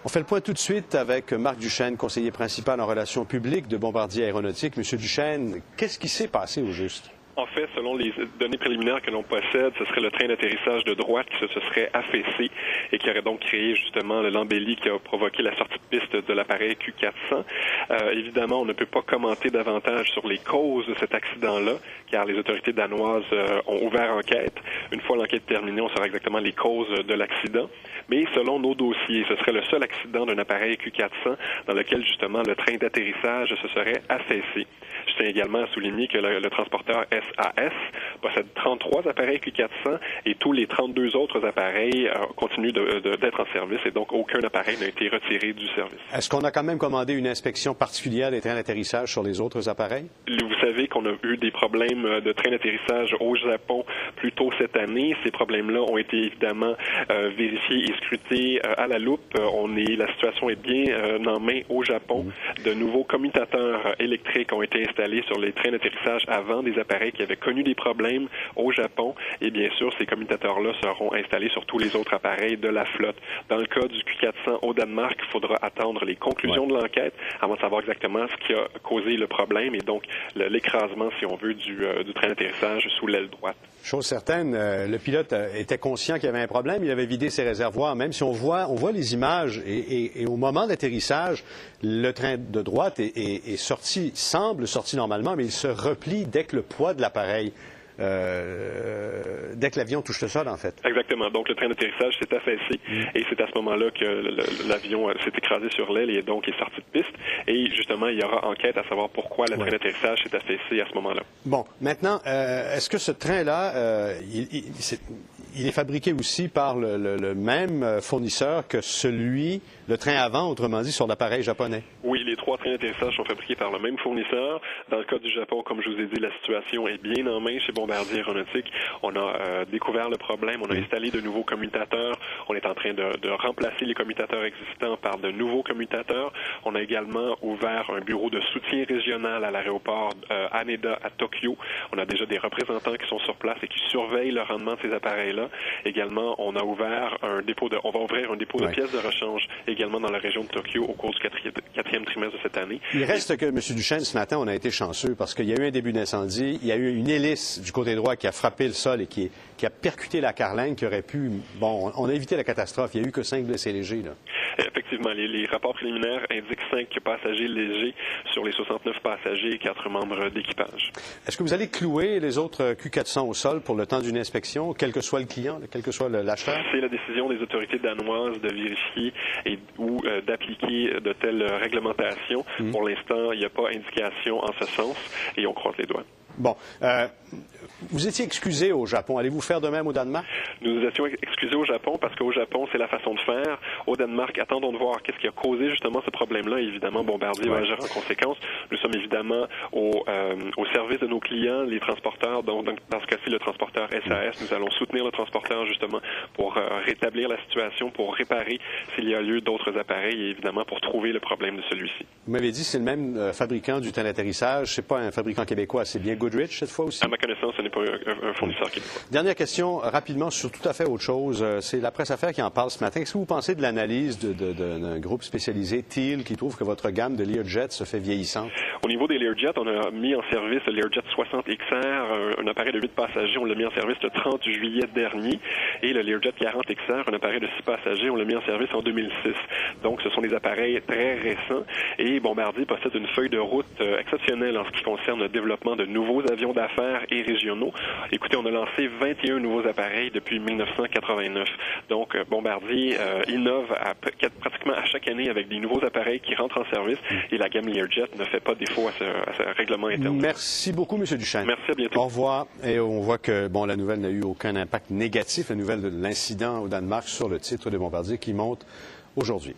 On fait le point tout de suite avec Marc Duchesne, conseiller principal en relations publiques de Bombardier Aéronautique. Monsieur Duchesne, qu'est-ce qui s'est passé au juste? En fait, selon les données préliminaires que l'on possède, ce serait le train d'atterrissage de droite qui se serait affaissé et qui aurait donc créé justement l'embellie qui a provoqué la sortie de piste de l'appareil Q400. Évidemment, on ne peut pas commenter davantage sur les causes de cet accident-là, car les autorités danoises ont ouvert enquête. Une fois l'enquête terminée, on saura exactement les causes de l'accident. Mais selon nos dossiers, ce serait le seul accident d'un appareil Q400 dans lequel justement le train d'atterrissage se serait affaissé. Je tiens également à souligner que le transporteur SAS possède 33 appareils Q400 et tous les 32 autres appareils continuent d'être en service et donc aucun appareil n'a été retiré du service. Est-ce qu'on a quand même commandé une inspection particulière des trains d'atterrissage sur les autres appareils? Vous savez qu'on a eu des problèmes de trains d'atterrissage au Japon plus tôt cette année. Ces problèmes-là ont été évidemment vérifiés et scrutés à la loupe. La situation est bien en main au Japon. De nouveaux commutateurs électriques ont été installés sur les trains d'atterrissage avant des appareils qui avaient connu des problèmes au Japon. Et bien sûr, ces commutateurs-là seront installés sur tous les autres appareils de la flotte. Dans le cas du Q400 au Danemark, il faudra attendre les conclusions de l'enquête avant de savoir exactement ce qui a causé le problème et donc l'écrasement, si on veut, du train d'atterrissage sous l'aile droite. Chose certaine, le pilote était conscient qu'il y avait un problème, il avait vidé ses réservoirs, même si on voit les images et au moment d'atterrissage, le train de droite est sorti, semble sorti normalement, mais il se replie dès que le poids de l'appareil, dès que l'avion touche le sol, en fait. Exactement. Donc, le train d'atterrissage s'est affaissé et c'est à ce moment-là que l'avion s'est écrasé sur l'aile et donc est sorti de piste. Et justement, il y aura enquête à savoir pourquoi le train d'atterrissage s'est affaissé à ce moment-là. Bon, maintenant, est-ce que ce train-là, il est fabriqué aussi par le même fournisseur que le train avant, autrement dit, sur l'appareil japonais? Oui, les trois trains d'atterrissage sont fabriqués par le même fournisseur. Dans le cas du Japon, comme je vous ai dit, la situation est bien en main chez Bombardier Aéronautique. On a découvert le problème, on a installé de nouveaux commutateurs. On est en train de remplacer les commutateurs existants par de nouveaux commutateurs. On a également ouvert un bureau de soutien régional à l'aéroport Haneda à Tokyo. On a déjà des représentants qui sont sur place et qui surveillent le rendement de ces appareils-là. Également, on va ouvrir un dépôt de pièces de rechange également dans la région de Tokyo au cours du quatrième trimestre de cette année. Il reste que, M. Duchesne, ce matin, on a été chanceux parce qu'il y a eu un début d'incendie. Il y a eu une hélice du côté droit qui a frappé le sol et qui a percuté la carlingue qui aurait pu... Bon, on a évité la catastrophe. Il n'y a eu que 5 blessés légers, là. Effectivement, les rapports préliminaires indiquent 5 passagers légers sur les 69 passagers et 4 membres d'équipage. Est-ce que vous allez clouer les autres Q400 au sol pour le temps d'une inspection, quel que soit le client, quel que soit l'acheteur? C'est la décision des autorités danoises de vérifier ou d'appliquer de telles réglementations. Pour l'instant, il n'y a pas indication en ce sens et on croise les doigts. Bon. Vous étiez excusé au Japon. Allez-vous faire de même au Danemark? Nous nous étions excusés au Japon parce qu'au Japon, c'est la façon de faire. Au Danemark, attendons de voir qu'est-ce qui a causé justement ce problème-là. Évidemment, Bombardier va agir en conséquence. Nous sommes évidemment au service de nos clients, les transporteurs. Donc, dans ce cas-ci, le transporteur SAS. Nous allons soutenir le transporteur justement pour rétablir la situation, pour réparer s'il y a lieu d'autres appareils et évidemment pour trouver le problème de celui-ci. Vous m'avez dit que c'est le même fabricant du train d'atterrissage. C'est pas un fabricant québécois. C'est bien Goodrich cette fois aussi? À ma connaissance, ce n'est pas un fournisseur québécois. Dernière question, rapidement, sur tout à fait autre chose. C'est la presse affaires qui en parle ce matin. Qu'est-ce que vous pensez de l'analyse d'un groupe spécialisé, Teal, qui trouve que votre gamme de Learjet se fait vieillissante? Au niveau des Learjet, on a mis en service le Learjet 60XR, un appareil de 8 passagers. On l'a mis en service le 30 juillet dernier. Et le Learjet 40XR, un appareil de 6 passagers, on l'a mis en service en 2006. Donc, ce sont des appareils très récents. Et Bombardier possède une feuille de route exceptionnelle en ce qui concerne le développement de nouveaux avions d'affaires et régionaux. Écoutez, on a lancé 21 nouveaux appareils depuis 1989. Donc, Bombardier innove pratiquement à chaque année avec des nouveaux appareils qui rentrent en service et la gamme Learjet ne fait pas défaut à ce règlement interne. Merci beaucoup, M. Duchesne. Merci, à bientôt. Au revoir. Et on voit que la nouvelle n'a eu aucun impact négatif, la nouvelle de l'incident au Danemark sur le titre de Bombardier qui monte aujourd'hui.